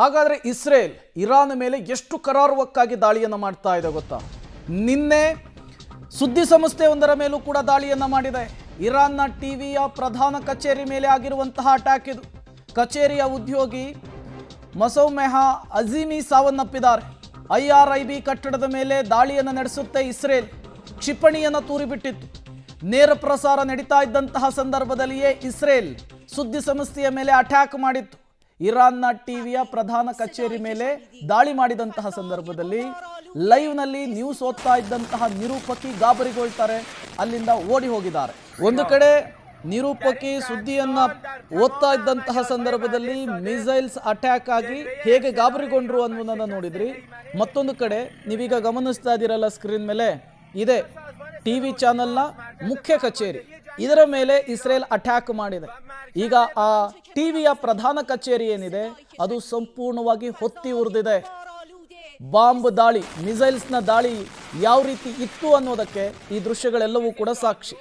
ಹಾಗಾದರೆ Israel Iran ಮೇಲೆ ಎಷ್ಟು ಕರಾರುವಕ್ಕಾಗಿ ದಾಳಿಯನ್ನು ಮಾಡ್ತಾ ಇದೆ ಗೊತ್ತಾ? ನಿನ್ನೆ ಸುದ್ದಿ ಸಂಸ್ಥೆಯೊಂದರ ಮೇಲೂ ಕೂಡ ದಾಳಿಯನ್ನು ಮಾಡಿದೆ. ಇರಾನ್ನ ಟಿವಿಯ ಪ್ರಧಾನ ಕಚೇರಿ ಮೇಲೆ ಆಗಿರುವಂತಹ ಅಟ್ಯಾಕ್ ಇದು. ಕಚೇರಿಯ ಉದ್ಯೋಗಿ ಮಸೌಮೆಹಾ ಅಜೀಮಿ ಸಾವನ್ನಪ್ಪಿದ್ದಾರೆ. IRIB ಕಟ್ಟಡದ ಮೇಲೆ ದಾಳಿಯನ್ನು ನಡೆಸುತ್ತೆ ಇಸ್ರೇಲ್ ಕ್ಷಿಪಣಿಯನ್ನು ತೂರಿಬಿಟ್ಟಿತ್ತು. ನೇರ ಪ್ರಸಾರ ನಡೀತಾ ಇದ್ದಂತಹ ಸಂದರ್ಭದಲ್ಲಿಯೇ ಇಸ್ರೇಲ್ ಸುದ್ದಿ ಸಂಸ್ಥೆಯ ಮೇಲೆ ಅಟ್ಯಾಕ್ ಮಾಡಿತ್ತು. ಇರಾನ್ನ ಟಿವಿಯ ಪ್ರಧಾನ ಕಚೇರಿ ಮೇಲೆ ದಾಳಿ ಮಾಡಿದಂತಹ ಸಂದರ್ಭದಲ್ಲಿ ಲೈವ್ನಲ್ಲಿ ನ್ಯೂಸ್ ಓದ್ತಾ ಇದ್ದಂತಹ ನಿರೂಪಕಿ ಗಾಬರಿಗೊಳ್ತಾರೆ, ಅಲ್ಲಿಂದ ಓಡಿ ಹೋಗಿದ್ದಾರೆ. ಒಂದು ಕಡೆ ನಿರೂಪಕಿ ಸುದ್ದಿಯನ್ನ ಓದ್ತಾ ಇದ್ದಂತಹ ಸಂದರ್ಭದಲ್ಲಿ ಮಿಸೈಲ್ಸ್ ಅಟ್ಯಾಕ್ ಆಗಿ ಹೇಗೆ ಗಾಬರಿಗೊಂಡ್ರು ಅನ್ನೋದನ್ನ ನೋಡಿದ್ರಿ. ಮತ್ತೊಂದು ಕಡೆ ನೀವೀಗ ಗಮನಿಸ್ತಾ ಇದ್ದೀರಲ್ಲ ಸ್ಕ್ರೀನ್ ಮೇಲೆ, ಇದೆ ಟಿವಿ ಚಾನೆಲ್ನ ಮುಖ್ಯ ಕಚೇರಿ. ಇದರ ಮೇಲೆ ಇಸ್ರೇಲ್ ಅಟ್ಯಾಕ್ ಮಾಡಿದೆ. ಈಗ ಆ ಟಿವಿಯ ಪ್ರಧಾನ ಕಚೇರಿ ಏನಿದೆ ಅದು ಸಂಪೂರ್ಣವಾಗಿ ಹೊತ್ತಿ ಉರಿದಿದೆ. ಬಾಂಬ್ ದಾಳಿ, ಮಿಸೈಲ್ಸ್ನ ದಾಳಿ ಯಾವ ರೀತಿ ಇತ್ತು ಅನ್ನೋದಕ್ಕೆ ಈ ದೃಶ್ಯಗಳೆಲ್ಲವೂ ಕೂಡ ಸಾಕ್ಷಿ.